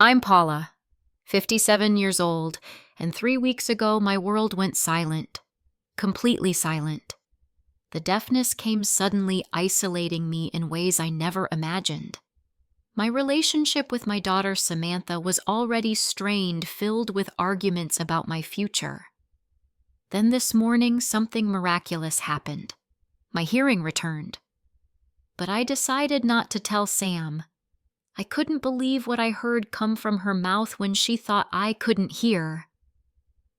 I'm Paula, 57 years old, and 3 weeks ago my world went silent, completely silent. The deafness came suddenly isolating me in ways I never imagined. My relationship with my daughter Samantha was already strained, filled with arguments about my future. Then this morning, something miraculous happened. My hearing returned. But I decided not to tell Sam. I couldn't believe what I heard come from her mouth when she thought I couldn't hear.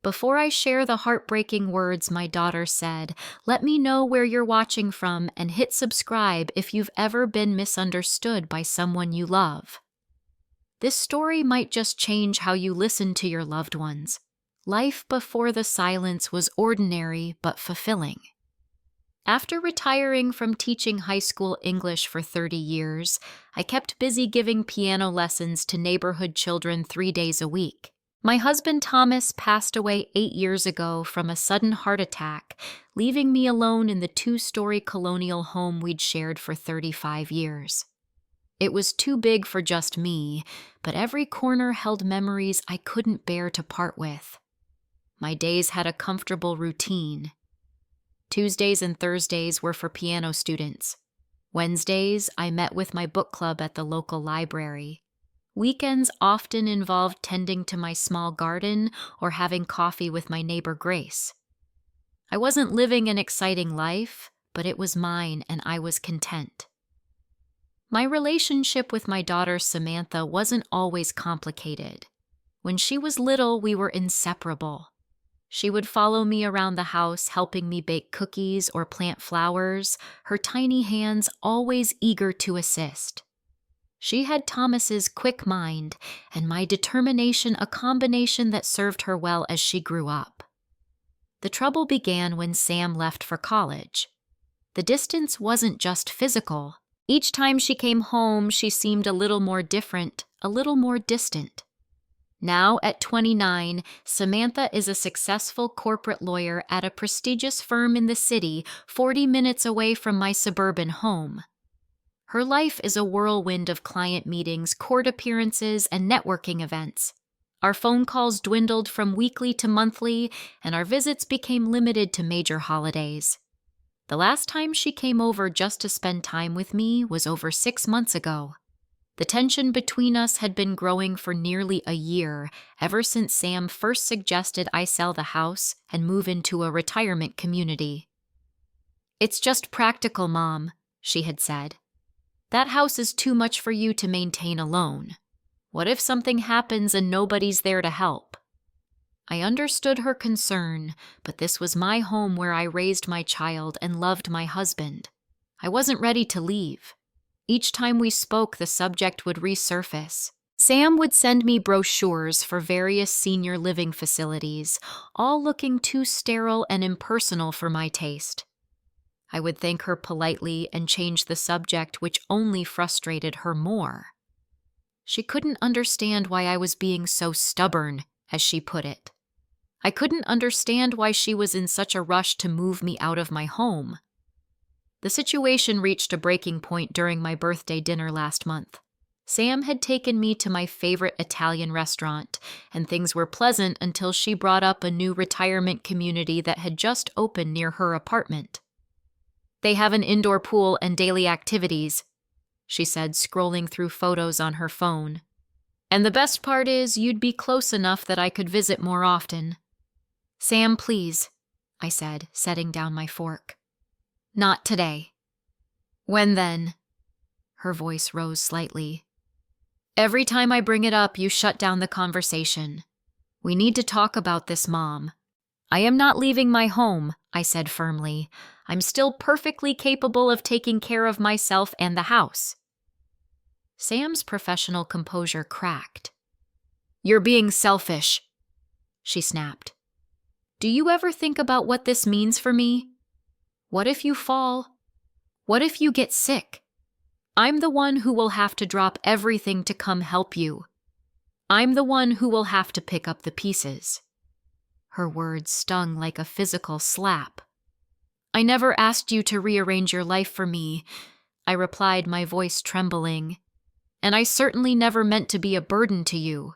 Before I share the heartbreaking words my daughter said, let me know where you're watching from and hit subscribe if you've ever been misunderstood by someone you love. This story might just change how you listen to your loved ones. Life before the silence was ordinary but fulfilling. After retiring from teaching high school English for 30 years, I kept busy giving piano lessons to neighborhood children 3 days a week. My husband Thomas passed away 8 years ago from a sudden heart attack, leaving me alone in the 2-story colonial home we'd shared for 35 years. It was too big for just me, but every corner held memories I couldn't bear to part with. My days had a comfortable routine. Tuesdays and Thursdays were for piano students. Wednesdays, I met with my book club at the local library. Weekends often involved tending to my small garden or having coffee with my neighbor Grace. I wasn't living an exciting life, but it was mine and I was content. My relationship with my daughter Samantha wasn't always complicated. When she was little, we were inseparable. She would follow me around the house, helping me bake cookies or plant flowers, her tiny hands always eager to assist. She had Thomas's quick mind and my determination, a combination that served her well as she grew up. The trouble began when Sam left for college. The distance wasn't just physical. Each time she came home, she seemed a little more different, a little more distant. Now, at 29, Samantha is a successful corporate lawyer at a prestigious firm in the city, 40 minutes away from my suburban home. Her life is a whirlwind of client meetings, court appearances, and networking events. Our phone calls dwindled from weekly to monthly, and our visits became limited to major holidays. The last time she came over just to spend time with me was over 6 months ago. The tension between us had been growing for nearly a year, ever since Sam first suggested I sell the house and move into a retirement community. "It's just practical, Mom," she had said. "That house is too much for you to maintain alone. What if something happens and nobody's there to help?" I understood her concern, but this was my home where I raised my child and loved my husband. I wasn't ready to leave. Each time we spoke, the subject would resurface. Sam would send me brochures for various senior living facilities, all looking too sterile and impersonal for my taste. I would thank her politely and change the subject, which only frustrated her more. She couldn't understand why I was being so stubborn, as she put it. I couldn't understand why she was in such a rush to move me out of my home. The situation reached a breaking point during my birthday dinner last month. Sam had taken me to my favorite Italian restaurant, and things were pleasant until she brought up a new retirement community that had just opened near her apartment. "They have an indoor pool and daily activities," she said, scrolling through photos on her phone. "And the best part is you'd be close enough that I could visit more often." "Sam, please," I said, setting down my fork. "Not today." "When then?" Her voice rose slightly. "Every time I bring it up, you shut down the conversation. We need to talk about this, Mom." "I am not leaving my home," I said firmly. "I'm still perfectly capable of taking care of myself and the house." Sam's professional composure cracked. "You're being selfish," she snapped. "Do you ever think about what this means for me? What if you fall? What if you get sick? I'm the one who will have to drop everything to come help you. I'm the one who will have to pick up the pieces." Her words stung like a physical slap. "I never asked you to rearrange your life for me," I replied, my voice trembling. And I certainly never meant to be a burden to you.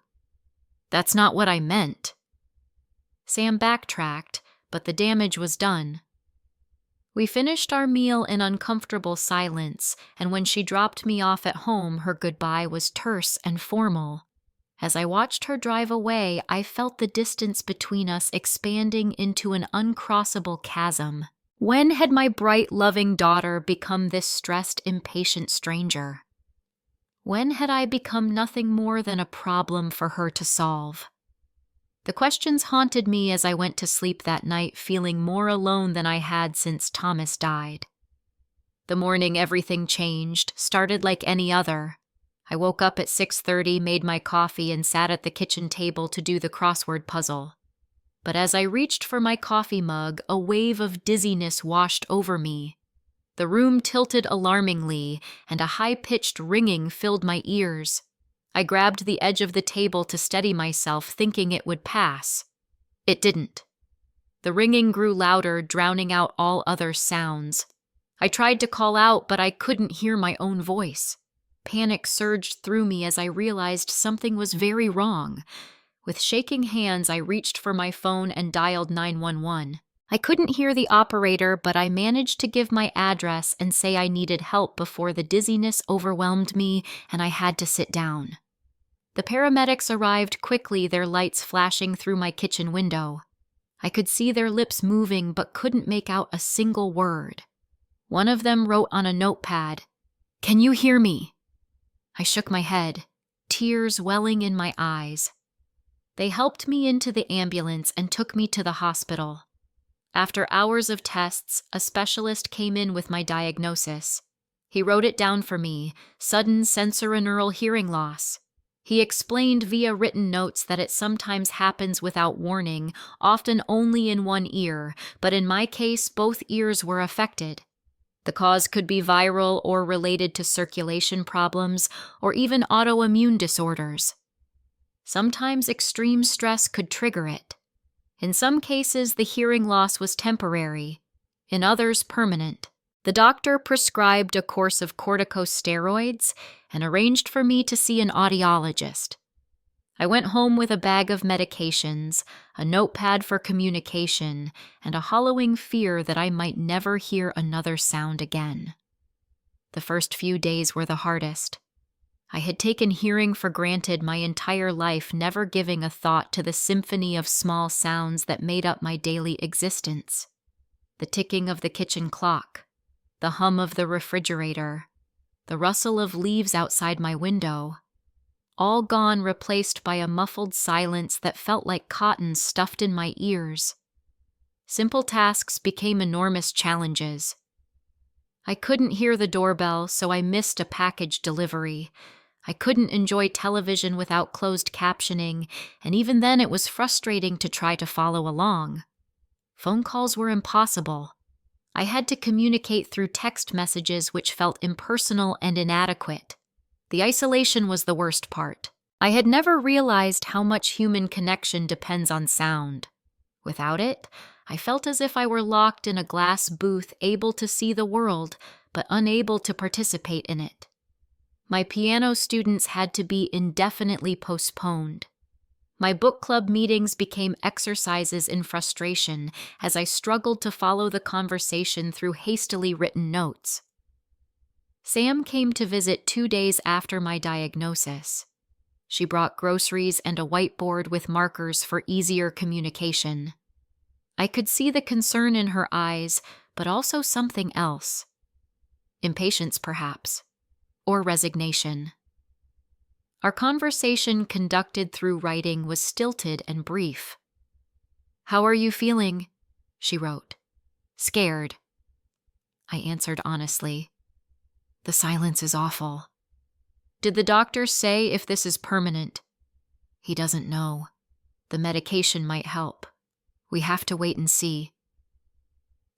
That's not what I meant. Sam backtracked, but the damage was done. We finished our meal in uncomfortable silence, and when she dropped me off at home, her goodbye was terse and formal. As I watched her drive away, I felt the distance between us expanding into an uncrossable chasm. When had my bright, loving daughter become this stressed, impatient stranger? When had I become nothing more than a problem for her to solve? The questions haunted me as I went to sleep that night, feeling more alone than I had since Thomas died. The morning everything changed, started like any other. I woke up at 6:30, made my coffee, and sat at the kitchen table to do the crossword puzzle. But as I reached for my coffee mug, a wave of dizziness washed over me. The room tilted alarmingly, and a high-pitched ringing filled my ears. I grabbed the edge of the table to steady myself, thinking it would pass. It didn't. The ringing grew louder, drowning out all other sounds. I tried to call out, but I couldn't hear my own voice. Panic surged through me as I realized something was very wrong. With shaking hands, I reached for my phone and dialed 911. I couldn't hear the operator, but I managed to give my address and say I needed help before the dizziness overwhelmed me and I had to sit down. The paramedics arrived quickly, their lights flashing through my kitchen window. I could see their lips moving but couldn't make out a single word. One of them wrote on a notepad, "Can you hear me?" I shook my head, tears welling in my eyes. They helped me into the ambulance and took me to the hospital. After hours of tests, a specialist came in with my diagnosis. He wrote it down for me: sudden sensorineural hearing loss. He explained via written notes that it sometimes happens without warning, often only in one ear, but in my case, both ears were affected. The cause could be viral or related to circulation problems, or even autoimmune disorders. Sometimes extreme stress could trigger it. In some cases, the hearing loss was temporary, in others, permanent. The doctor prescribed a course of corticosteroids and arranged for me to see an audiologist. I went home with a bag of medications, a notepad for communication, and a hollowing fear that I might never hear another sound again. The first few days were the hardest. I had taken hearing for granted my entire life, never giving a thought to the symphony of small sounds that made up my daily existence. The ticking of the kitchen clock, the hum of the refrigerator, the rustle of leaves outside my window, all gone, replaced by a muffled silence that felt like cotton stuffed in my ears. Simple tasks became enormous challenges. I couldn't hear the doorbell, so I missed a package delivery. I couldn't enjoy television without closed captioning, and even then it was frustrating to try to follow along. Phone calls were impossible. I had to communicate through text messages which felt impersonal and inadequate. The isolation was the worst part. I had never realized how much human connection depends on sound. Without it, I felt as if I were locked in a glass booth, able to see the world, but unable to participate in it. My piano students had to be indefinitely postponed. My book club meetings became exercises in frustration as I struggled to follow the conversation through hastily written notes. Sam came to visit 2 days after my diagnosis. She brought groceries and a whiteboard with markers for easier communication. I could see the concern in her eyes, but also something else. Impatience, perhaps, or resignation. Our conversation, conducted through writing, was stilted and brief. "How are you feeling?" she wrote. "Scared." I answered honestly. "The silence is awful." "Did the doctor say if this is permanent?" "He doesn't know. The medication might help. We have to wait and see."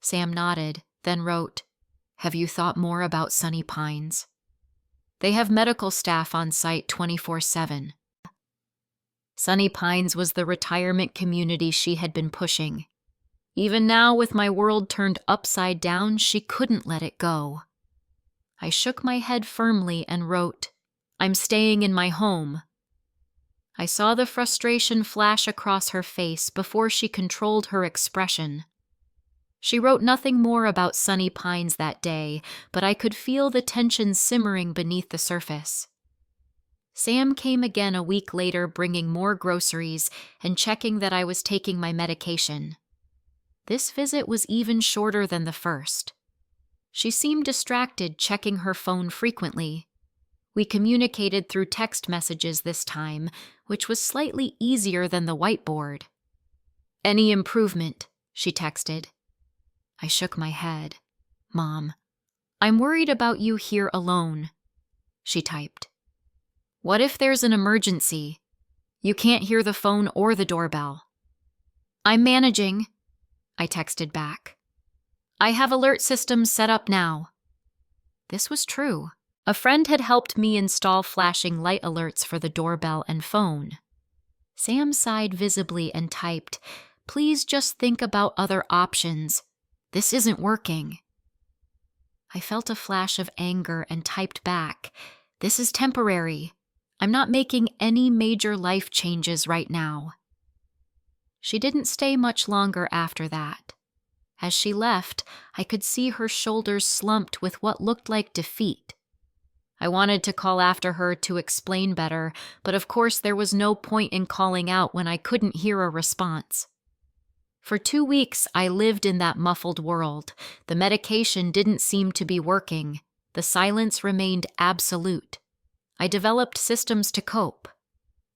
Sam nodded, then wrote, "Have you thought more about Sunny Pines? They have medical staff on site 24/7. Sunny Pines was the retirement community she had been pushing. Even now, with my world turned upside down, she couldn't let it go. I shook my head firmly and wrote, I'm staying in my home." I saw the frustration flash across her face before she controlled her expression. She wrote nothing more about Sunny Pines that day, but I could feel the tension simmering beneath the surface. Sam came again a week later, bringing more groceries and checking that I was taking my medication. This visit was even shorter than the first. She seemed distracted, checking her phone frequently. We communicated through text messages this time, which was slightly easier than the whiteboard. "Any improvement?" she texted. I shook my head. "Mom, I'm worried about you here alone," she typed. "What if there's an emergency? You can't hear the phone or the doorbell." "I'm managing," I texted back. "I have alert systems set up now." This was true. A friend had helped me install flashing light alerts for the doorbell and phone. Sam sighed visibly and typed, "Please just think about other options. This isn't working." I felt a flash of anger and typed back, "This is temporary. I'm not making any major life changes right now." She didn't stay much longer after that. As she left, I could see her shoulders slumped with what looked like defeat. I wanted to call after her to explain better, but of course there was no point in calling out when I couldn't hear a response. For 2 weeks, I lived in that muffled world. The medication didn't seem to be working. The silence remained absolute. I developed systems to cope.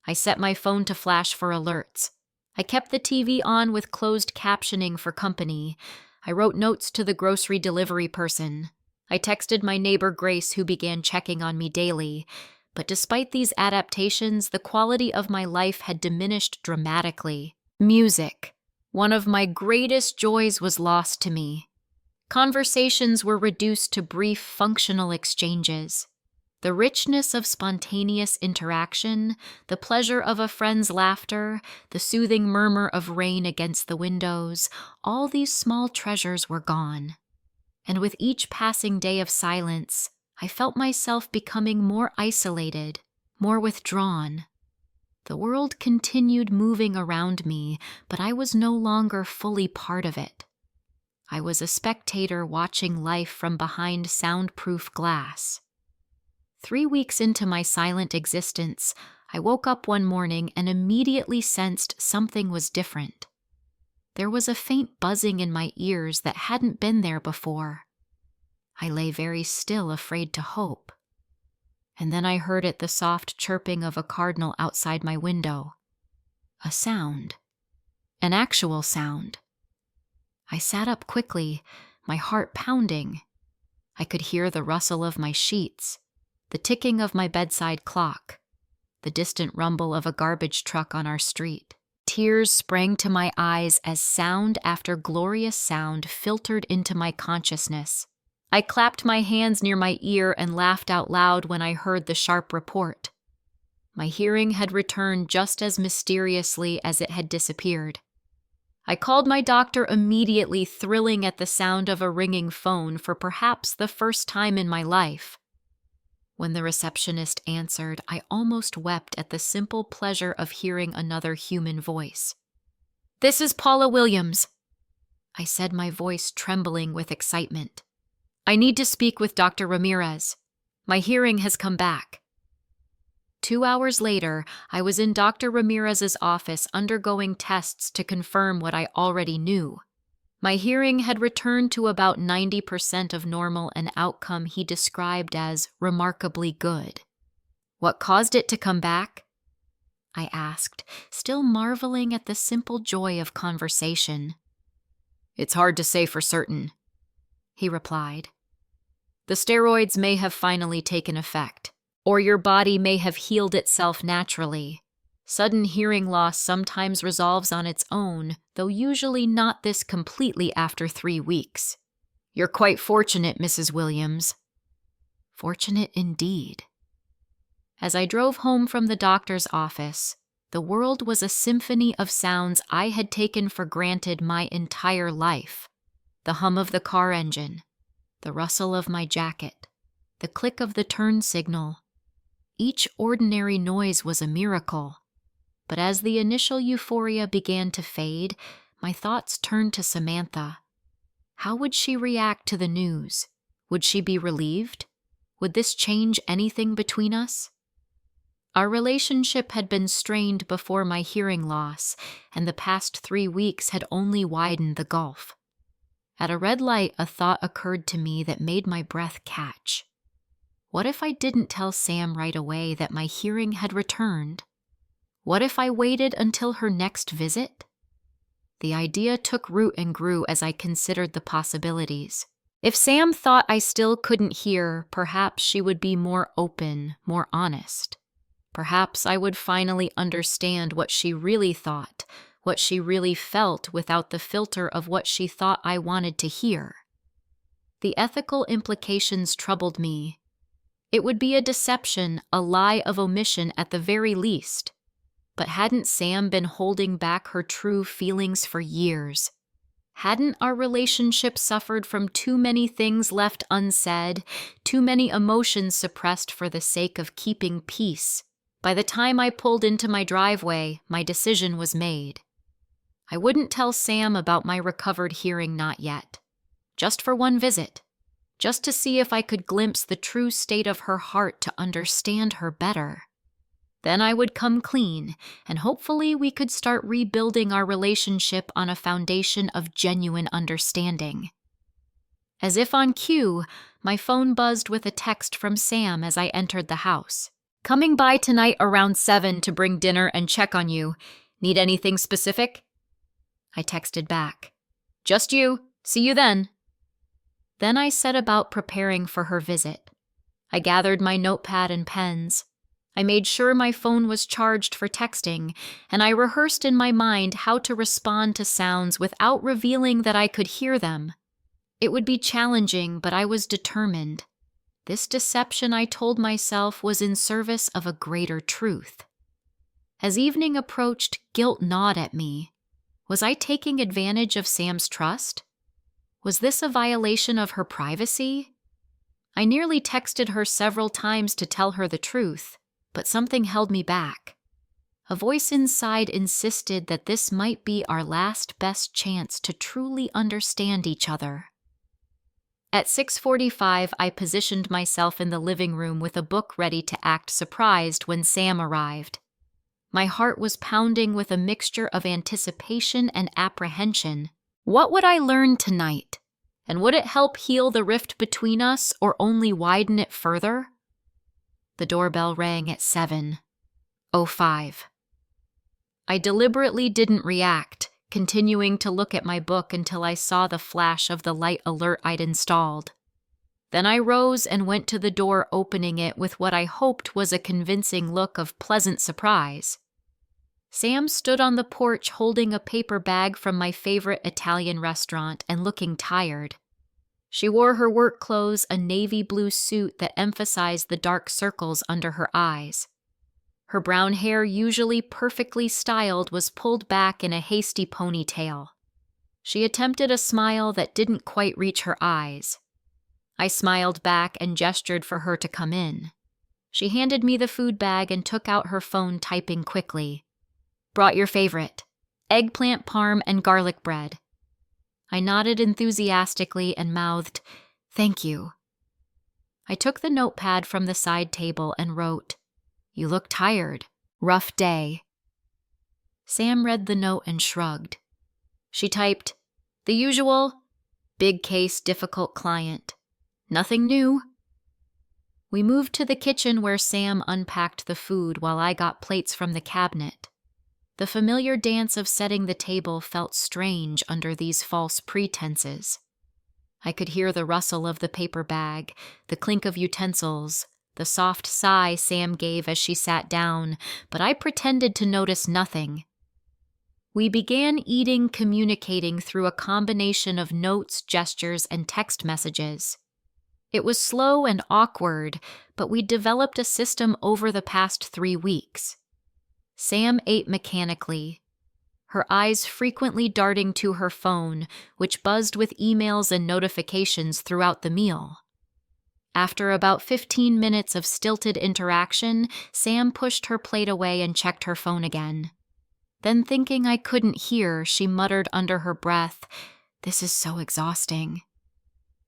I set my phone to flash for alerts. I kept the TV on with closed captioning for company. I wrote notes to the grocery delivery person. I texted my neighbor Grace, who began checking on me daily. But despite these adaptations, the quality of my life had diminished dramatically. Music, one of my greatest joys, was lost to me. Conversations were reduced to brief, functional exchanges. The richness of spontaneous interaction, the pleasure of a friend's laughter, the soothing murmur of rain against the windows, all these small treasures were gone. And with each passing day of silence, I felt myself becoming more isolated, more withdrawn. The world continued moving around me, but I was no longer fully part of it. I was a spectator watching life from behind soundproof glass. 3 weeks into my silent existence, I woke up one morning and immediately sensed something was different. There was a faint buzzing in my ears that hadn't been there before. I lay very still, afraid to hope. And then I heard the soft chirping of a cardinal outside my window. A sound. An actual sound. I sat up quickly, my heart pounding. I could hear the rustle of my sheets, the ticking of my bedside clock, the distant rumble of a garbage truck on our street. Tears sprang to my eyes as sound after glorious sound filtered into my consciousness. I clapped my hands near my ear and laughed out loud when I heard the sharp report. My hearing had returned just as mysteriously as it had disappeared. I called my doctor immediately, thrilling at the sound of a ringing phone for perhaps the first time in my life. When the receptionist answered, I almost wept at the simple pleasure of hearing another human voice. "This is Paula Williams," I said, my voice trembling with excitement. "I need to speak with Dr. Ramirez. My hearing has come back." 2 hours later, I was in Dr. Ramirez's office undergoing tests to confirm what I already knew. My hearing had returned to about 90% of normal, an outcome he described as remarkably good. "What caused it to come back?" I asked, still marveling at the simple joy of conversation. "It's hard to say for certain," he replied. "The steroids may have finally taken effect, or your body may have healed itself naturally. Sudden hearing loss sometimes resolves on its own, though usually not this completely after 3 weeks. You're quite fortunate, Mrs. Williams." Fortunate indeed. As I drove home from the doctor's office, the world was a symphony of sounds I had taken for granted my entire life. The hum of the car engine, the rustle of my jacket, the click of the turn signal. each ordinary noise was a miracle. But as the initial euphoria began to fade, my thoughts turned to Samantha. How would she react to the news? Would she be relieved? Would this change anything between us? Our relationship had been strained before my hearing loss, and the past 3 weeks had only widened the gulf. At a red light, a thought occurred to me that made my breath catch. What if I didn't tell Sam right away that my hearing had returned? What if I waited until her next visit? The idea took root and grew as I considered the possibilities. If Sam thought I still couldn't hear, perhaps she would be more open, more honest. Perhaps I would finally understand what she really thought, what she really felt without the filter of what she thought I wanted to hear. The ethical implications troubled me. It would be a deception, a lie of omission at the very least. But hadn't Sam been holding back her true feelings for years? Hadn't our relationship suffered from too many things left unsaid, too many emotions suppressed for the sake of keeping peace? By the time I pulled into my driveway, my decision was made. I wouldn't tell Sam about my recovered hearing not yet. Just for one visit. Just to see if I could glimpse the true state of her heart to understand her better. Then I would come clean, and hopefully we could start rebuilding our relationship on a foundation of genuine understanding. As if on cue, my phone buzzed with a text from Sam as I entered the house. "Coming by tonight around 7 to bring dinner and check on you. Need anything specific?" I texted back. "Just you. See you then." Then I set about preparing for her visit. I gathered my notepad and pens. I made sure my phone was charged for texting, and I rehearsed in my mind how to respond to sounds without revealing that I could hear them. It would be challenging, but I was determined. This deception, I told myself, was in service of a greater truth. As evening approached, guilt gnawed at me. Was I taking advantage of Sam's trust? Was this a violation of her privacy? I nearly texted her several times to tell her the truth, but something held me back. A voice inside insisted that this might be our last best chance to truly understand each other. At 6:45, I positioned myself in the living room with a book ready to act surprised when Sam arrived. My heart was pounding with a mixture of anticipation and apprehension. What would I learn tonight? And would it help heal the rift between us or only widen it further? The doorbell rang at 7:05. I deliberately didn't react, continuing to look at my book until I saw the flash of the light alert I'd installed. Then I rose and went to the door, opening it with what I hoped was a convincing look of pleasant surprise. Sam stood on the porch holding a paper bag from my favorite Italian restaurant and looking tired. She wore her work clothes, a navy blue suit that emphasized the dark circles under her eyes. Her brown hair, usually perfectly styled, was pulled back in a hasty ponytail. She attempted a smile that didn't quite reach her eyes. I smiled back and gestured for her to come in. She handed me the food bag and took out her phone, typing quickly. "Brought your favorite. Eggplant parm and garlic bread." I nodded enthusiastically and mouthed, "Thank you." I took the notepad from the side table and wrote, "You look tired. Rough day." Sam read the note and shrugged. She typed, "The usual. Big case, difficult client. Nothing new." We moved to the kitchen where Sam unpacked the food while I got plates from the cabinet. The familiar dance of setting the table felt strange under these false pretenses. I could hear the rustle of the paper bag, the clink of utensils, the soft sigh Sam gave as she sat down, but I pretended to notice nothing. We began eating, communicating through a combination of notes, gestures, and text messages. It was slow and awkward, but we developed a system over the past 3 weeks. Sam ate mechanically, her eyes frequently darting to her phone, which buzzed with emails and notifications throughout the meal. After about 15 minutes of stilted interaction, Sam pushed her plate away and checked her phone again. Then, thinking I couldn't hear, she muttered under her breath, "This is so exhausting."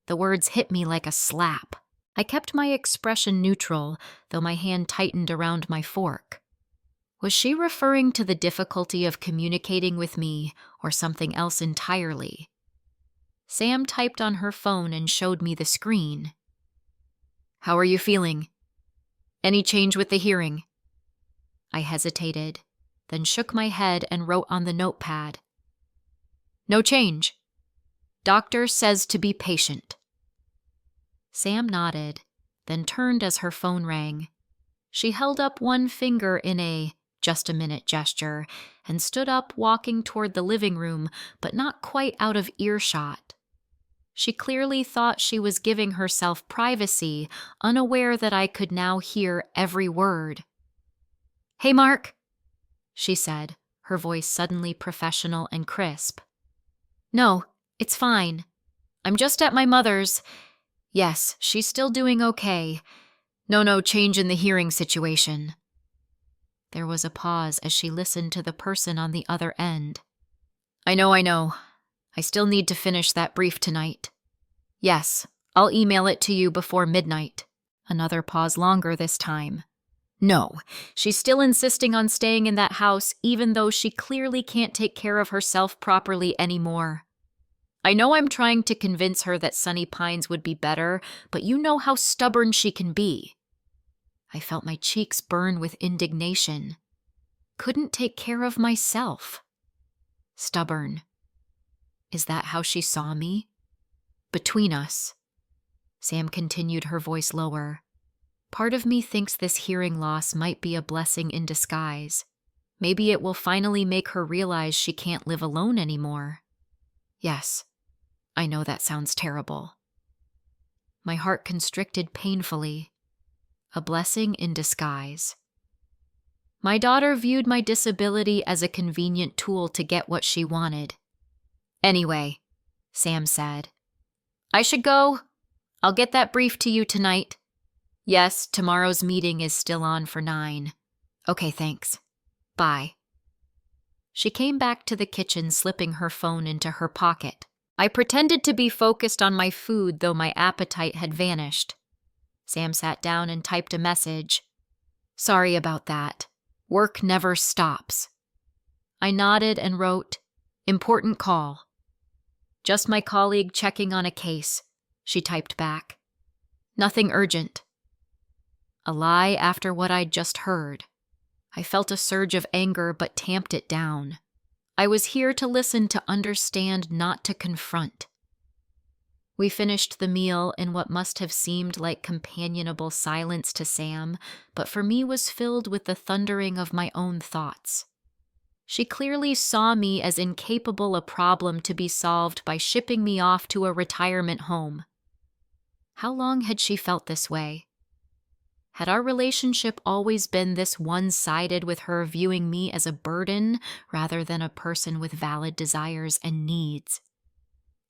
The words hit me like a slap. I kept my expression neutral, though my hand tightened around my fork. Was she referring to the difficulty of communicating with me, or something else entirely? Sam typed on her phone and showed me the screen. "How are you feeling? Any change with the hearing?" I hesitated, then shook my head and wrote on the notepad. "No change. Doctor says to be patient." Sam nodded, then turned as her phone rang. She held up one finger in a "just a minute" gesture and stood up, walking toward the living room, but not quite out of earshot. She clearly thought she was giving herself privacy, unaware that I could now hear every word. "Hey, Mark," she said, her voice suddenly professional and crisp. "No, it's fine. I'm just at my mother's. Yes, she's still doing okay. No change in the hearing situation." There was a pause as she listened to the person on the other end. I know. I still need to finish that brief tonight. Yes, I'll email it to you before midnight." Another pause longer this time. No, she's still insisting on staying in that house even though she clearly can't take care of herself properly anymore. I know I'm trying to convince her that Sunny Pines would be better, but you know how stubborn she can be. I felt my cheeks burn with indignation. Couldn't take care of myself. Stubborn. Is that how she saw me? Between us. Sam continued, her voice lower. Part of me thinks this hearing loss might be a blessing in disguise. Maybe it will finally make her realize she can't live alone anymore. Yes, I know that sounds terrible. My heart constricted painfully. A blessing in disguise. My daughter viewed my disability as a convenient tool to get what she wanted. Anyway, Sam said, I should go. I'll get that brief to you tonight. Yes, tomorrow's meeting is still on for 9. Okay, thanks. Bye. She came back to the kitchen, slipping her phone into her pocket. I pretended to be focused on my food, though my appetite had vanished. Sam sat down and typed a message. Sorry about that. Work never stops. I nodded and wrote, Important call. Just my colleague checking on a case, she typed back. Nothing urgent. A lie after what I'd just heard. I felt a surge of anger but tamped it down. I was here to listen, to understand, not to confront. We finished the meal in what must have seemed like companionable silence to Sam, but for me was filled with the thundering of my own thoughts. She clearly saw me as incapable a problem to be solved by shipping me off to a retirement home. How long had she felt this way? Had our relationship always been this one-sided, with her viewing me as a burden rather than a person with valid desires and needs?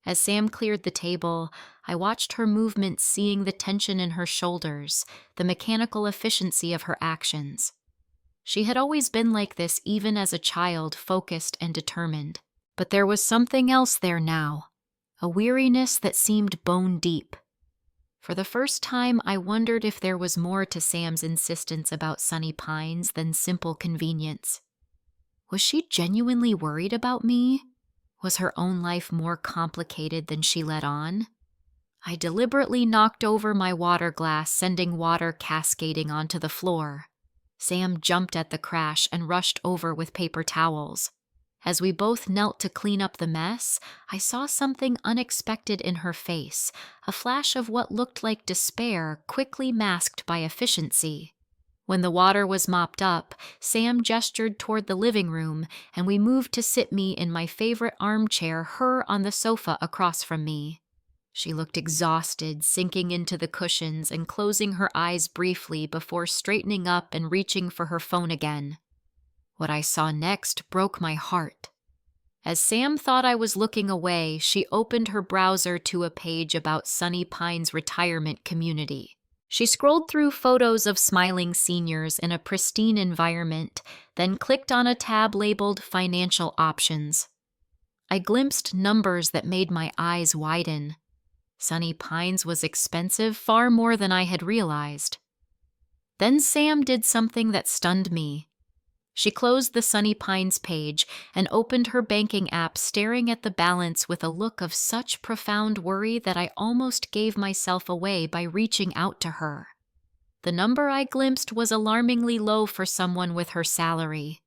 As Sam cleared the table, I watched her movements, seeing the tension in her shoulders, the mechanical efficiency of her actions. She had always been like this, even as a child, focused and determined. But there was something else there now, a weariness that seemed bone deep. For the first time, I wondered if there was more to Sam's insistence about Sunny Pines than simple convenience. Was she genuinely worried about me? Was her own life more complicated than she let on? I deliberately knocked over my water glass, sending water cascading onto the floor. Sam jumped at the crash and rushed over with paper towels. As we both knelt to clean up the mess, I saw something unexpected in her face, a flash of what looked like despair, quickly masked by efficiency. When the water was mopped up, Sam gestured toward the living room, and we moved to sit me in my favorite armchair, her on the sofa across from me. She looked exhausted, sinking into the cushions and closing her eyes briefly before straightening up and reaching for her phone again. What I saw next broke my heart. As Sam thought I was looking away, she opened her browser to a page about Sunny Pines retirement community. She scrolled through photos of smiling seniors in a pristine environment, then clicked on a tab labeled Financial Options. I glimpsed numbers that made my eyes widen. Sunny Pines was expensive, far more than I had realized. Then Sam did something that stunned me. She closed the Sunny Pines page and opened her banking app, staring at the balance with a look of such profound worry that I almost gave myself away by reaching out to her. The number I glimpsed was alarmingly low for someone with her salary.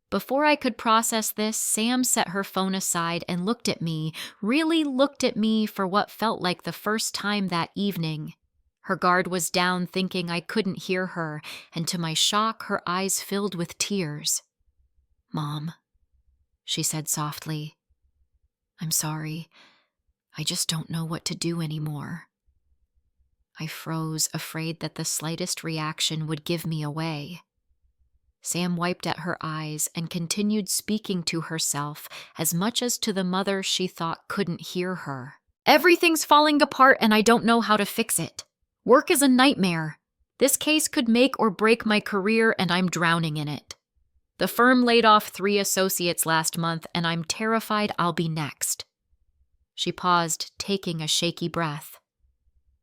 Before I could process this, Sam set her phone aside and looked at me, really looked at me for what felt like the first time that evening. Her guard was down, thinking I couldn't hear her, and to my shock, her eyes filled with tears. "Mom," she said softly, "I'm sorry. I just don't know what to do anymore." I froze, afraid that the slightest reaction would give me away. Sam wiped at her eyes and continued speaking to herself as much as to the mother she thought couldn't hear her. "Everything's falling apart and I don't know how to fix it. Work is a nightmare. This case could make or break my career and I'm drowning in it. The firm laid off 3 associates last month and I'm terrified I'll be next." She paused, taking a shaky breath.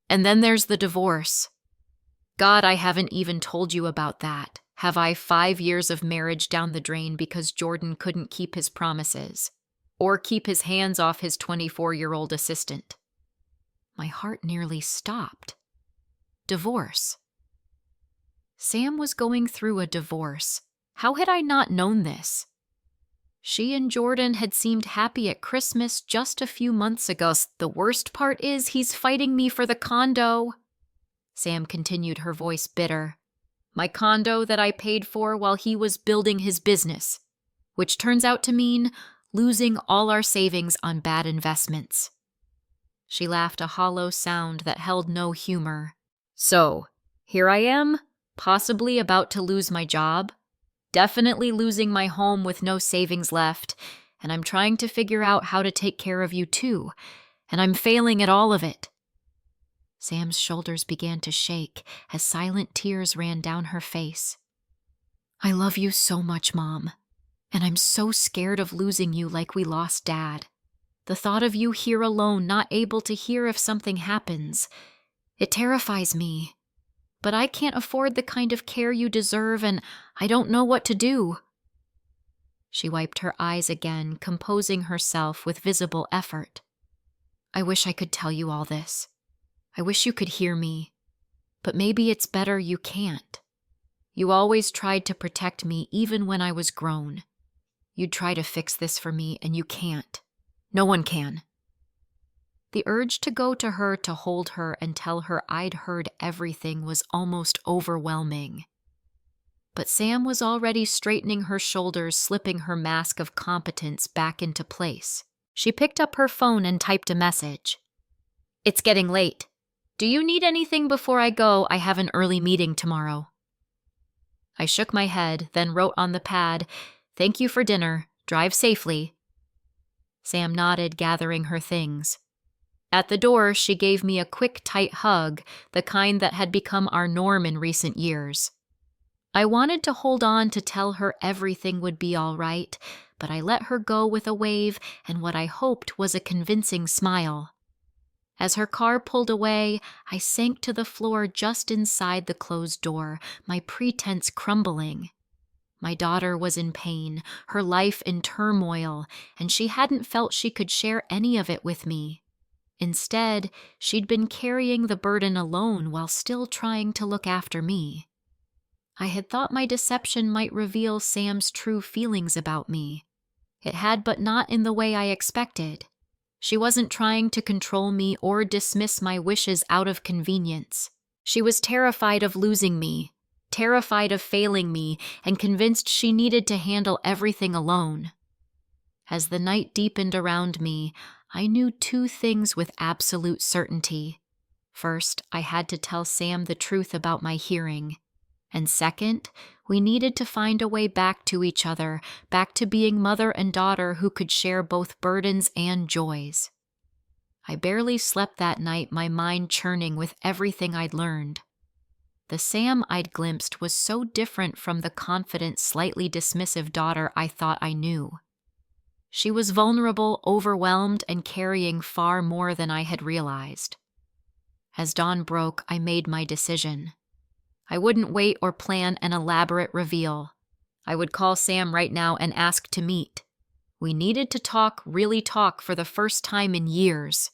"And then there's the divorce. God, I haven't even told you about that. Have I 5 years of marriage down the drain because Jordan couldn't keep his promises or keep his hands off his 24-year-old assistant?" My heart nearly stopped. Divorce. Sam was going through a divorce. How had I not known this? She and Jordan had seemed happy at Christmas just a few months ago. "The worst part is he's fighting me for the condo," Sam continued, her voice bitter. "My condo that I paid for while he was building his business, which turns out to mean losing all our savings on bad investments." She laughed, a hollow sound that held no humor. "So, here I am, possibly about to lose my job, definitely losing my home with no savings left, and I'm trying to figure out how to take care of you too, and I'm failing at all of it." Sam's shoulders began to shake as silent tears ran down her face. "I love you so much, Mom, and I'm so scared of losing you like we lost Dad. The thought of you here alone, not able to hear if something happens, it terrifies me. But I can't afford the kind of care you deserve, and I don't know what to do." She wiped her eyes again, composing herself with visible effort. "I wish I could tell you all this. I wish you could hear me. But maybe it's better you can't. You always tried to protect me even when I was grown. You'd try to fix this for me, and you can't. No one can." The urge to go to her, to hold her and tell her I'd heard everything was almost overwhelming. But Sam was already straightening her shoulders, slipping her mask of competence back into place. She picked up her phone and typed a message. "It's getting late. Do you need anything before I go? I have an early meeting tomorrow." I shook my head, then wrote on the pad, "Thank you for dinner. Drive safely." Sam nodded, gathering her things. At the door, she gave me a quick, tight hug, the kind that had become our norm in recent years. I wanted to hold on to tell her everything would be all right, but I let her go with a wave and what I hoped was a convincing smile. As her car pulled away, I sank to the floor just inside the closed door, my pretense crumbling. My daughter was in pain, her life in turmoil, and she hadn't felt she could share any of it with me. Instead, she'd been carrying the burden alone while still trying to look after me. I had thought my deception might reveal Sam's true feelings about me. It had, but not in the way I expected. She wasn't trying to control me or dismiss my wishes out of convenience. She was terrified of losing me, terrified of failing me, and convinced she needed to handle everything alone. As the night deepened around me, I knew 2 things with absolute certainty. First, I had to tell Sam the truth about my hearing. And second, We needed to find a way back to each other, back to being mother and daughter who could share both burdens and joys. I barely slept that night, my mind churning with everything I'd learned. The Sam I'd glimpsed was so different from the confident, slightly dismissive daughter I thought I knew. She was vulnerable, overwhelmed, and carrying far more than I had realized. As dawn broke, I made my decision. I wouldn't wait or plan an elaborate reveal. I would call Sam right now and ask to meet. We needed to talk, really talk, for the first time in years.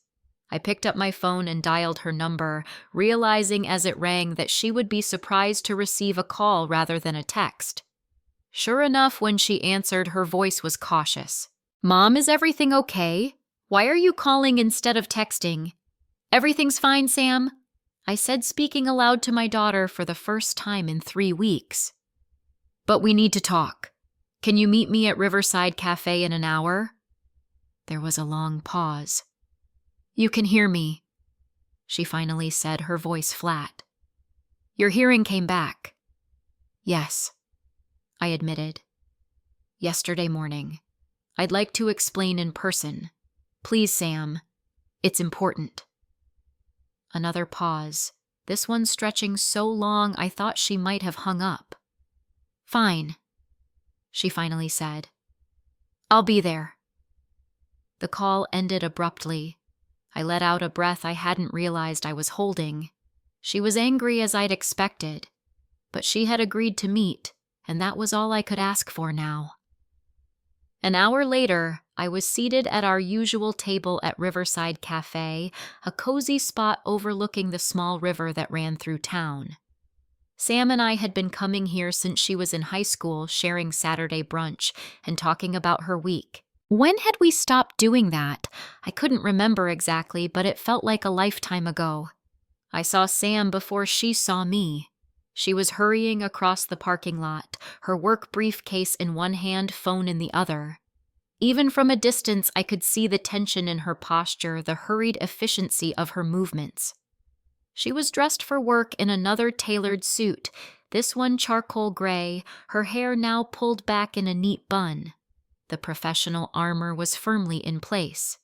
I picked up my phone and dialed her number, realizing as it rang that she would be surprised to receive a call rather than a text. Sure enough, when she answered, her voice was cautious. "Mom, is everything okay? Why are you calling instead of texting?" "Everything's fine, Sam," I said, speaking aloud to my daughter for the first time in 3 weeks. "But we need to talk. Can you meet me at Riverside Cafe in an hour?" There was a long pause. "You can hear me," she finally said, her voice flat. "Your hearing came back." "Yes," I admitted. "Yesterday morning. I'd like to explain in person. Please, Sam. It's important." Another pause, this one stretching so long I thought she might have hung up. "Fine," she finally said. "I'll be there." The call ended abruptly. I let out a breath I hadn't realized I was holding. She was angry as I'd expected, but she had agreed to meet, and that was all I could ask for now. An hour later, I was seated at our usual table at Riverside Cafe, a cozy spot overlooking the small river that ran through town. Sam and I had been coming here since she was in high school, sharing Saturday brunch and talking about her week. When had we stopped doing that? I couldn't remember exactly, but it felt like a lifetime ago. I saw Sam before she saw me. She was hurrying across the parking lot, her work briefcase in one hand, phone in the other. Even from a distance, I could see the tension in her posture, the hurried efficiency of her movements. She was dressed for work in another tailored suit, this one charcoal gray, her hair now pulled back in a neat bun. The professional armor was firmly in place.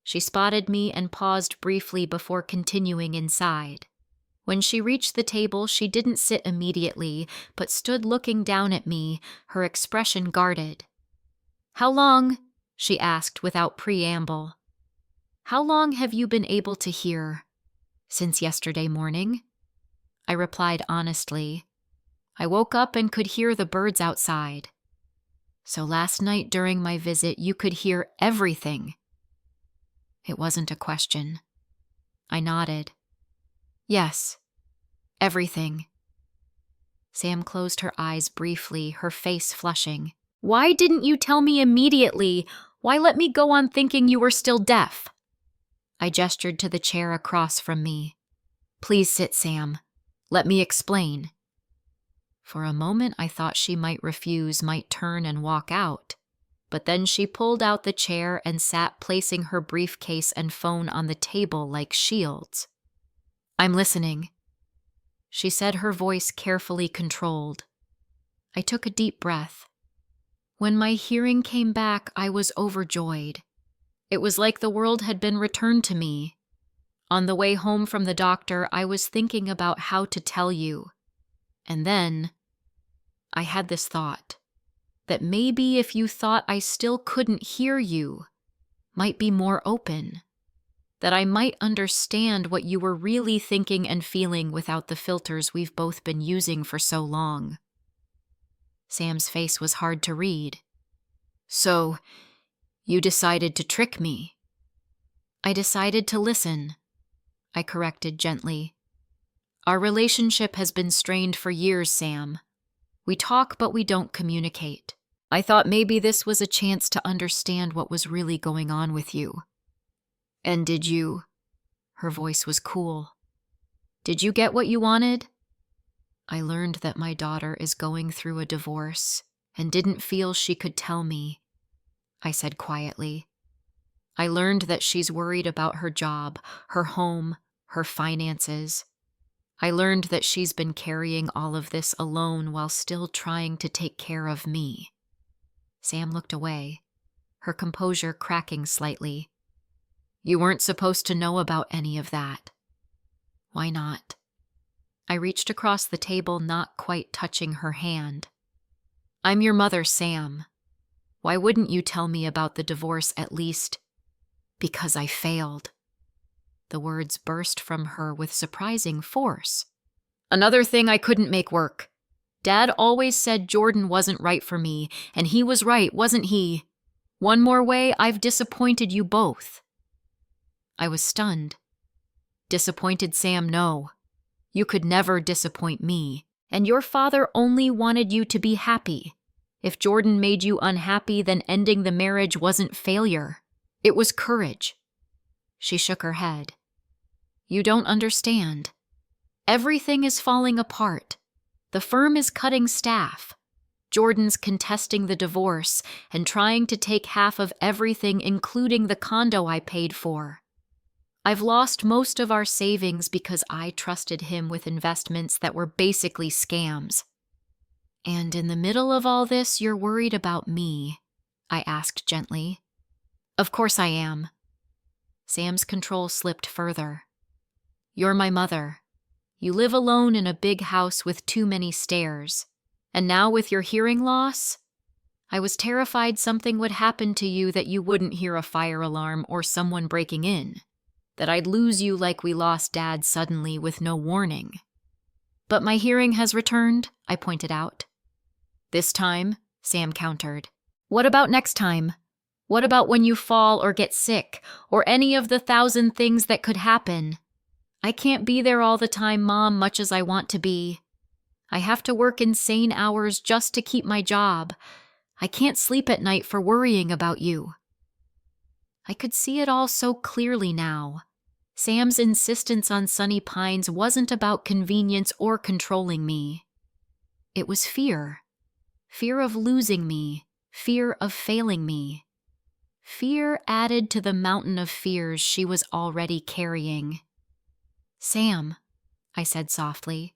She spotted me and paused briefly before continuing inside. When she reached the table, she didn't sit immediately, but stood looking down at me, her expression guarded. "How long?" she asked without preamble. "How long have you been able to hear?" "Since yesterday morning," I replied honestly. "I woke up and could hear the birds outside." "So last night during my visit, you could hear everything?" It wasn't a question. I nodded. "Yes, everything." Sam closed her eyes briefly, her face flushing. "Why didn't you tell me immediately? Why let me go on thinking you were still deaf?" I gestured to the chair across from me. "Please sit, Sam. Let me explain." For a moment, I thought she might refuse, might turn and walk out. But then she pulled out the chair and sat, placing her briefcase and phone on the table like shields. "I'm listening," she said, her voice carefully controlled. I took a deep breath. When my hearing came back, I was overjoyed. It was like the world had been returned to me. On the way home from the doctor, I was thinking about how to tell you. And then I had this thought, that maybe if you thought I still couldn't hear you, might be more open, that I might understand what you were really thinking and feeling without the filters we've both been using for so long. Sam's face was hard to read. "So, you decided to trick me?" "I decided to listen," I corrected gently. "Our relationship has been strained for years, Sam. We talk, but we don't communicate. I thought maybe this was a chance to understand what was really going on with you." "And did you?" Her voice was cool. "Did you get what you wanted?" "I learned that my daughter is going through a divorce and didn't feel she could tell me," I said quietly. "I learned that she's worried about her job, her home, her finances. I learned that she's been carrying all of this alone while still trying to take care of me. Sam looked away, her composure cracking slightly. You weren't supposed to know about any of that. Why not? I reached across the table, not quite touching her hand. I'm your mother, Sam. Why wouldn't you tell me about the divorce at least? Because I failed. The words burst from her with surprising force. Another thing I couldn't make work. Dad always said Jordan wasn't right for me, and he was right, wasn't he? One more way, I've disappointed you both. I was stunned. Disappointed Sam, no. You could never disappoint me, and your father only wanted you to be happy. If Jordan made you unhappy, then ending the marriage wasn't failure. It was courage. She shook her head. You don't understand. Everything is falling apart. The firm is cutting staff. Jordan's contesting the divorce and trying to take half of everything, including the condo I paid for. I've lost most of our savings because I trusted him with investments that were basically scams. And in the middle of all this, you're worried about me, I asked gently. Of course I am. Sam's control slipped further. You're my mother. You live alone in a big house with too many stairs. And now with your hearing loss, I was terrified something would happen to you, that you wouldn't hear a fire alarm or someone breaking in. That I'd lose you like we lost Dad suddenly with no warning. But my hearing has returned, I pointed out. This time, Sam countered. What about next time? What about when you fall or get sick, or any of the 1,000 things that could happen? I can't be there all the time, Mom, much as I want to be. I have to work insane hours just to keep my job. I can't sleep at night for worrying about you. I could see it all so clearly now. Sam's insistence on Sunny Pines wasn't about convenience or controlling me. It was fear. Fear of losing me. Fear of failing me. Fear added to the mountain of fears she was already carrying. Sam, I said softly,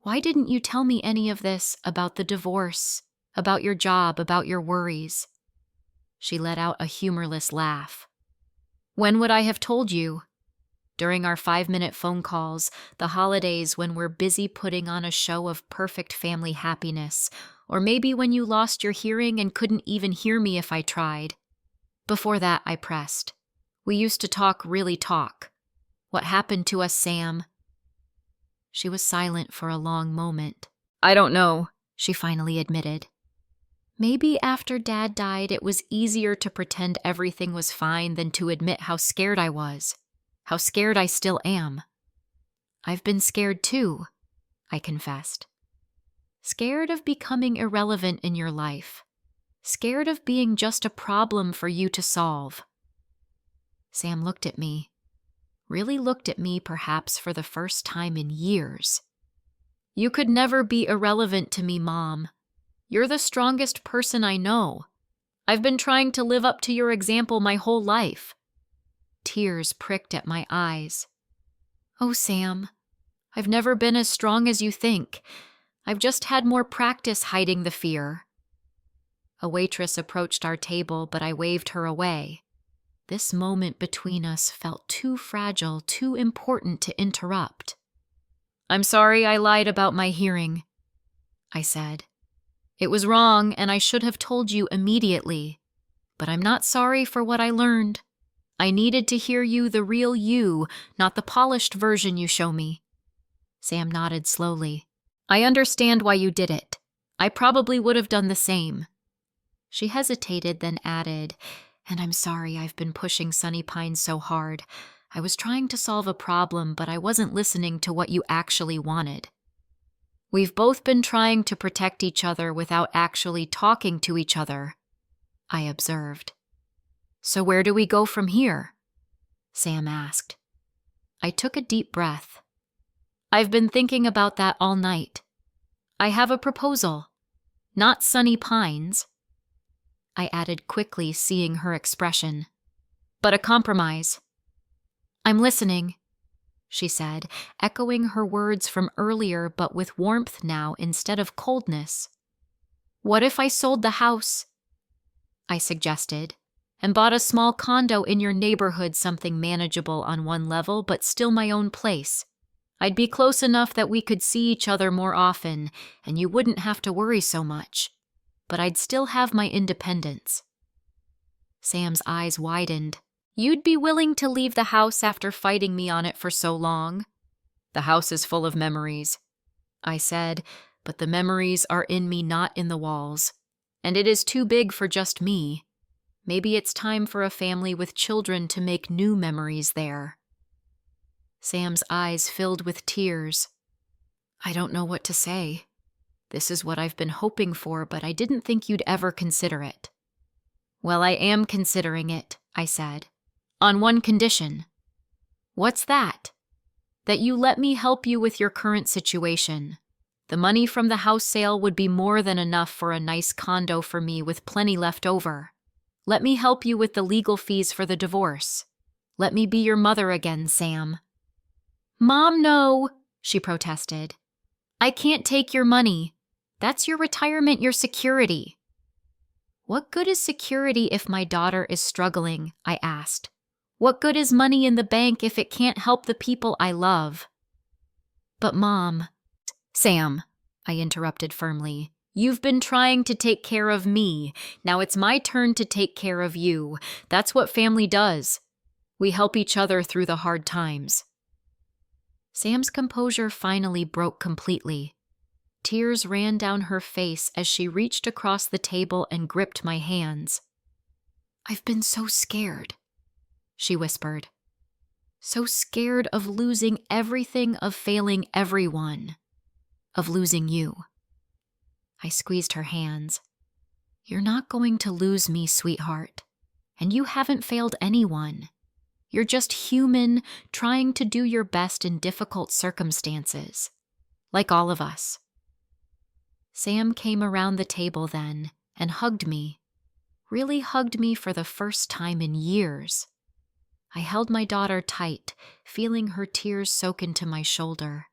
why didn't you tell me any of this about the divorce, about your job, about your worries? She let out a humorless laugh. When would I have told you? During our 5-minute phone calls, the holidays when we're busy putting on a show of perfect family happiness, or maybe when you lost your hearing and couldn't even hear me if I tried. Before that, I pressed. We used to really talk. What happened to us, Sam? She was silent for a long moment. I don't know, she finally admitted. Maybe after Dad died, it was easier to pretend everything was fine than to admit how scared I was, how scared I still am. I've been scared too, I confessed. Scared of becoming irrelevant in your life. Scared of being just a problem for you to solve. Sam looked at me. Really looked at me perhaps for the first time in years. You could never be irrelevant to me, Mom. You're the strongest person I know. I've been trying to live up to your example my whole life. Tears pricked at my eyes. Oh, Sam, I've never been as strong as you think. I've just had more practice hiding the fear. A waitress approached our table, but I waved her away. This moment between us felt too fragile, too important to interrupt. I'm sorry I lied about my hearing, I said. It was wrong, and I should have told you immediately. But I'm not sorry for what I learned. I needed to hear you, the real you, not the polished version you show me. Sam nodded slowly. I understand why you did it. I probably would have done the same. She hesitated, then added, and I'm sorry I've been pushing Sunny Pines so hard. I was trying to solve a problem, but I wasn't listening to what you actually wanted. We've both been trying to protect each other without actually talking to each other, I observed. So where do we go from here? Sam asked. I took a deep breath. I've been thinking about that all night. I have a proposal. Not Sunny Pines, I added quickly, seeing her expression, but a compromise. I'm listening. she said, echoing her words from earlier but with warmth now instead of coldness. What if I sold the house? I suggested, and bought a small condo in your neighborhood, something manageable on one level but still my own place. I'd be close enough that we could see each other more often, and you wouldn't have to worry so much. But I'd still have my independence. Sam's eyes widened. You'd be willing to leave the house after fighting me on it for so long? The house is full of memories, I said, but the memories are in me, not in the walls. And it is too big for just me. Maybe it's time for a family with children to make new memories there. Sam's eyes filled with tears. I don't know what to say. This is what I've been hoping for, but I didn't think you'd ever consider it. Well, I am considering it, I said. On one condition. What's that? That you let me help you with your current situation. The money from the house sale would be more than enough for a nice condo for me with plenty left over. Let me help you with the legal fees for the divorce. Let me be your mother again, Sam. Mom, no, she protested. I can't take your money. That's your retirement, your security. What good is security if my daughter is struggling? I asked. What good is money in the bank if it can't help the people I love? But Mom... Sam, I interrupted firmly. You've been trying to take care of me. Now it's my turn to take care of you. That's what family does. We help each other through the hard times. Sam's composure finally broke completely. Tears ran down her face as she reached across the table and gripped my hands. I've been so scared, she whispered. So scared of losing everything, of failing everyone, of losing you. I squeezed her hands. You're not going to lose me, sweetheart. And you haven't failed anyone. You're just human, trying to do your best in difficult circumstances. Like all of us. Sam came around the table then and hugged me. Really hugged me for the first time in years. I held my daughter tight, feeling her tears soak into my shoulder,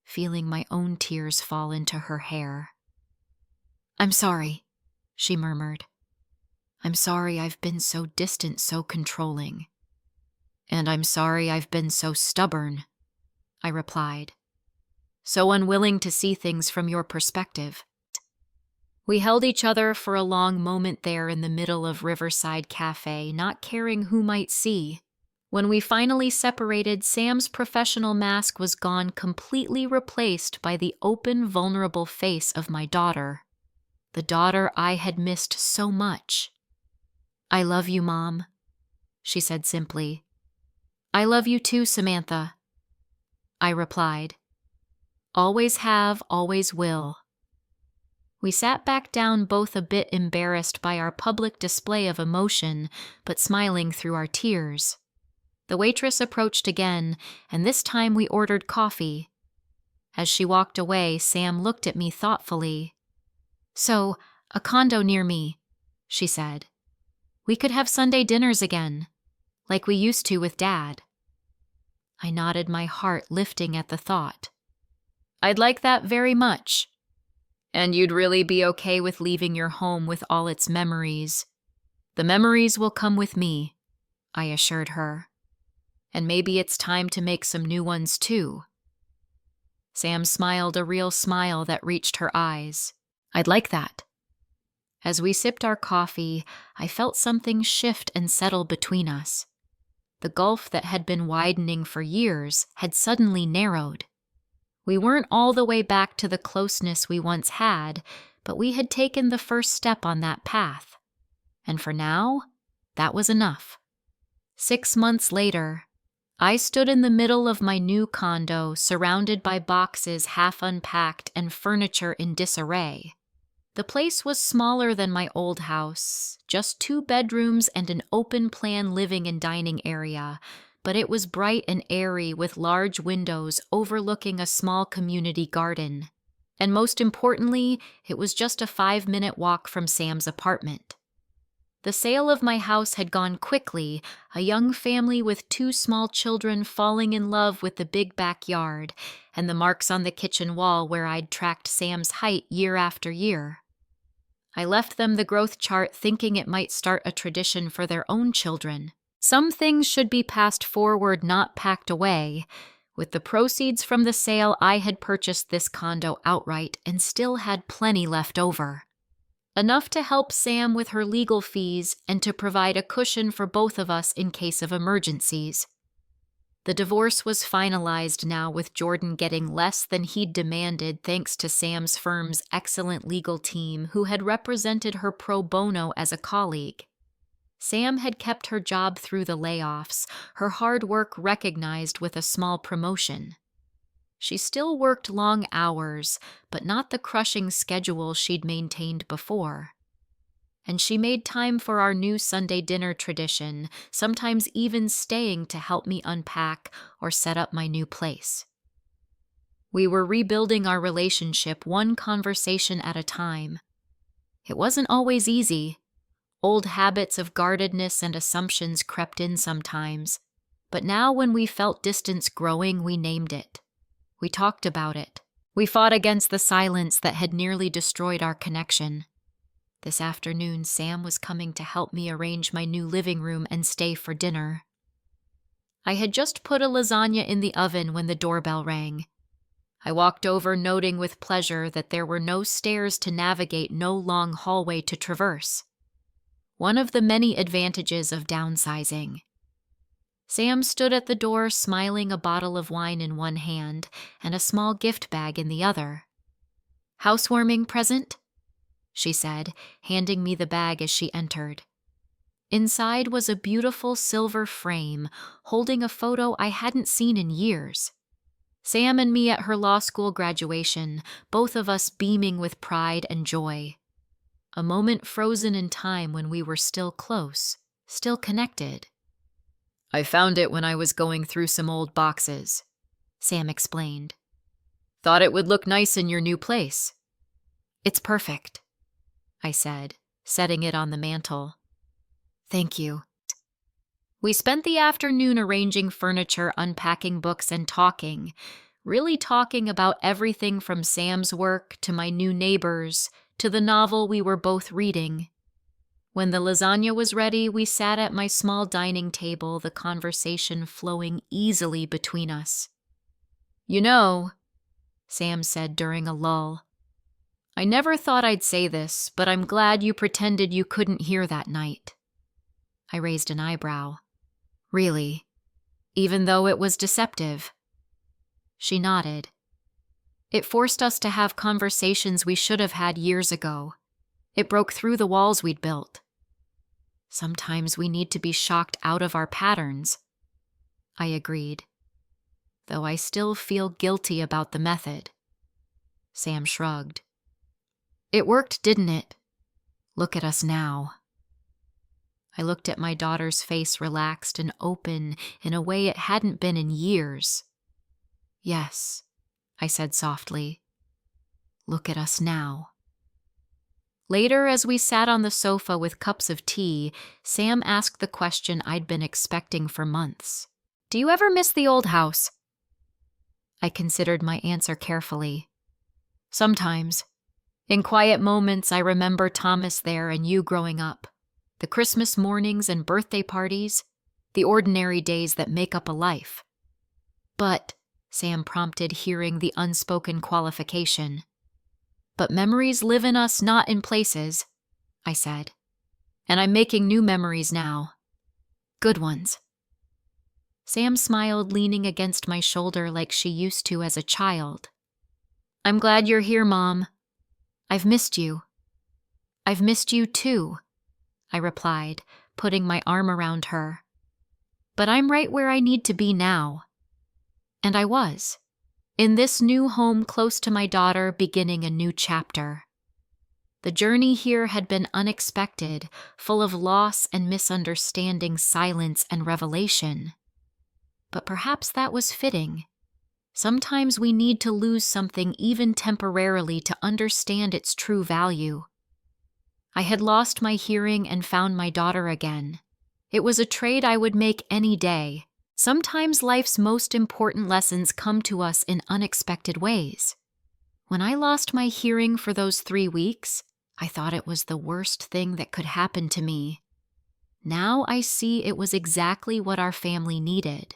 feeling my own tears fall into her hair. I'm sorry, she murmured. I'm sorry I've been so distant, so controlling. And I'm sorry I've been so stubborn, I replied. So unwilling to see things from your perspective. We held each other for a long moment there in the middle of Riverside Cafe, not caring who might see. When we finally separated, Sam's professional mask was gone, completely replaced by the open, vulnerable face of my daughter. The daughter I had missed so much. I love you, Mom, she said simply. I love you too, Samantha, I replied. Always have, always will. We sat back down, both a bit embarrassed by our public display of emotion, but smiling through our tears. The waitress approached again, and this time we ordered coffee. As she walked away, Sam looked at me thoughtfully. So, a condo near me, she said. We could have Sunday dinners again, like we used to with Dad. I nodded, my heart lifting at the thought. I'd like that very much. And you'd really be okay with leaving your home with all its memories. The memories will come with me, I assured her. And maybe it's time to make some new ones too. Sam smiled, a real smile that reached her eyes. I'd like that. As we sipped our coffee, I felt something shift and settle between us. The gulf that had been widening for years had suddenly narrowed. We weren't all the way back to the closeness we once had, but we had taken the first step on that path. And for now, that was enough. 6 months later, I stood in the middle of my new condo, surrounded by boxes half unpacked and furniture in disarray. The place was smaller than my old house, just 2 bedrooms and an open-plan living and dining area, but it was bright and airy with large windows overlooking a small community garden. And most importantly, it was just a 5-minute walk from Sam's apartment. The sale of my house had gone quickly, a young family with 2 small children falling in love with the big backyard, and the marks on the kitchen wall where I'd tracked Sam's height year after year. I left them the growth chart thinking it might start a tradition for their own children. Some things should be passed forward, not packed away. With the proceeds from the sale, I had purchased this condo outright and still had plenty left over. Enough to help Sam with her legal fees and to provide a cushion for both of us in case of emergencies. The divorce was finalized now, with Jordan getting less than he'd demanded thanks to Sam's firm's excellent legal team who had represented her pro bono as a colleague. Sam had kept her job through the layoffs, her hard work recognized with a small promotion. She still worked long hours, but not the crushing schedule she'd maintained before. And she made time for our new Sunday dinner tradition, sometimes even staying to help me unpack or set up my new place. We were rebuilding our relationship one conversation at a time. It wasn't always easy. Old habits of guardedness and assumptions crept in sometimes, but now when we felt distance growing, we named it. We talked about it. We fought against the silence that had nearly destroyed our connection. This afternoon, Sam was coming to help me arrange my new living room and stay for dinner. I had just put a lasagna in the oven when the doorbell rang. I walked over, noting with pleasure that there were no stairs to navigate, no long hallway to traverse. One of the many advantages of downsizing. Sam stood at the door, smiling, a bottle of wine in one hand and a small gift bag in the other. "Housewarming present?" she said, handing me the bag as she entered. Inside was a beautiful silver frame, holding a photo I hadn't seen in years. Sam and me at her law school graduation, both of us beaming with pride and joy. A moment frozen in time when we were still close, still connected. "I found it when I was going through some old boxes," Sam explained. "Thought it would look nice in your new place." "It's perfect," I said, setting it on the mantel. "Thank you." We spent the afternoon arranging furniture, unpacking books, and talking, really talking about everything from Sam's work to my new neighbors to the novel we were both reading. When the lasagna was ready, we sat at my small dining table, the conversation flowing easily between us. "You know," Sam said during a lull, "I never thought I'd say this, but I'm glad you pretended you couldn't hear that night." I raised an eyebrow. "Really? Even though it was deceptive?" She nodded. "It forced us to have conversations we should have had years ago. It broke through the walls we'd built. Sometimes we need to be shocked out of our patterns." I agreed, though I still feel guilty about the method. Sam shrugged. "It worked, didn't it? Look at us now." I looked at my daughter's face, relaxed and open in a way it hadn't been in years. "Yes," I said softly. "Look at us now." Later, as we sat on the sofa with cups of tea, Sam asked the question I'd been expecting for months. "Do you ever miss the old house?" I considered my answer carefully. "Sometimes. In quiet moments, I remember Thomas there and you growing up. The Christmas mornings and birthday parties, the ordinary days that make up a life." "But," Sam prompted, hearing the unspoken qualification. "But memories live in us, not in places," I said. "And I'm making new memories now. Good ones." Sam smiled, leaning against my shoulder like she used to as a child. "I'm glad you're here, Mom. I've missed you." "I've missed you too," I replied, putting my arm around her. "But I'm right where I need to be now." And I was. In this new home close to my daughter, beginning a new chapter. The journey here had been unexpected, full of loss and misunderstanding, silence and revelation. But perhaps that was fitting. Sometimes we need to lose something even temporarily to understand its true value. I had lost my hearing and found my daughter again. It was a trade I would make any day. Sometimes life's most important lessons come to us in unexpected ways. When I lost my hearing for those 3 weeks, I thought it was the worst thing that could happen to me. Now I see it was exactly what our family needed.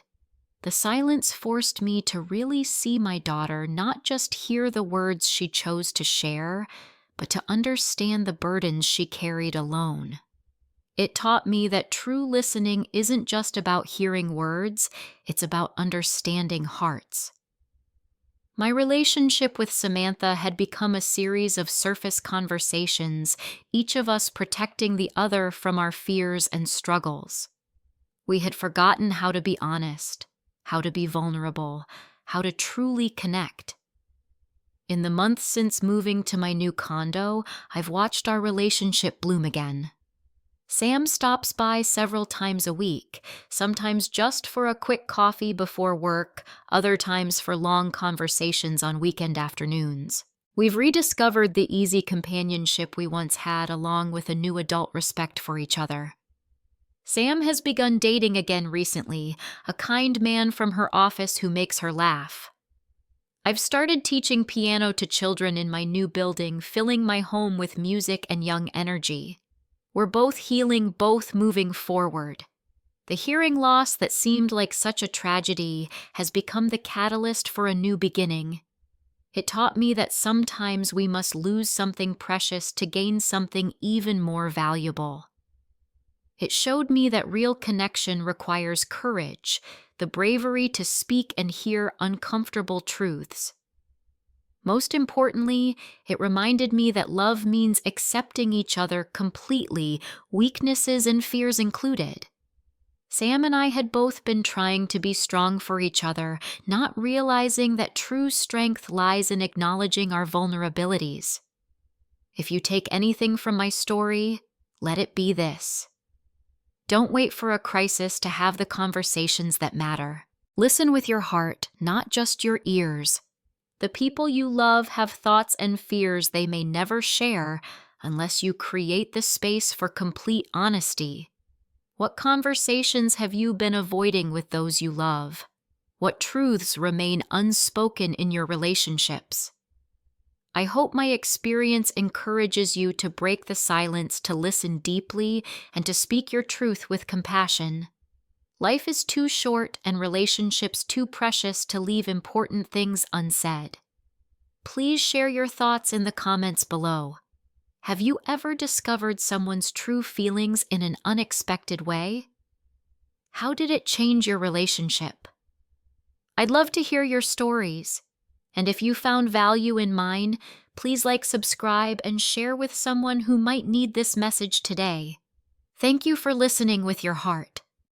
The silence forced me to really see my daughter, not just hear the words she chose to share, but to understand the burdens she carried alone. It taught me that true listening isn't just about hearing words, it's about understanding hearts. My relationship with Samantha had become a series of surface conversations, each of us protecting the other from our fears and struggles. We had forgotten how to be honest, how to be vulnerable, how to truly connect. In the months since moving to my new condo, I've watched our relationship bloom again. Sam stops by several times a week, sometimes just for a quick coffee before work, other times for long conversations on weekend afternoons. We've rediscovered the easy companionship we once had, along with a new adult respect for each other. Sam has begun dating again recently, a kind man from her office who makes her laugh. I've started teaching piano to children in my new building, filling my home with music and young energy. We're both healing, both moving forward. The hearing loss that seemed like such a tragedy has become the catalyst for a new beginning. It taught me that sometimes we must lose something precious to gain something even more valuable. It showed me that real connection requires courage, the bravery to speak and hear uncomfortable truths. Most importantly, it reminded me that love means accepting each other completely, weaknesses and fears included. Sam and I had both been trying to be strong for each other, not realizing that true strength lies in acknowledging our vulnerabilities. If you take anything from my story, let it be this. Don't wait for a crisis to have the conversations that matter. Listen with your heart, not just your ears. The people you love have thoughts and fears they may never share unless you create the space for complete honesty. What conversations have you been avoiding with those you love? What truths remain unspoken in your relationships? I hope my experience encourages you to break the silence, to listen deeply, and to speak your truth with compassion. Life is too short and relationships too precious to leave important things unsaid. Please share your thoughts in the comments below. Have you ever discovered someone's true feelings in an unexpected way? How did it change your relationship? I'd love to hear your stories. And if you found value in mine, please like, subscribe, and share with someone who might need this message today. Thank you for listening with your heart.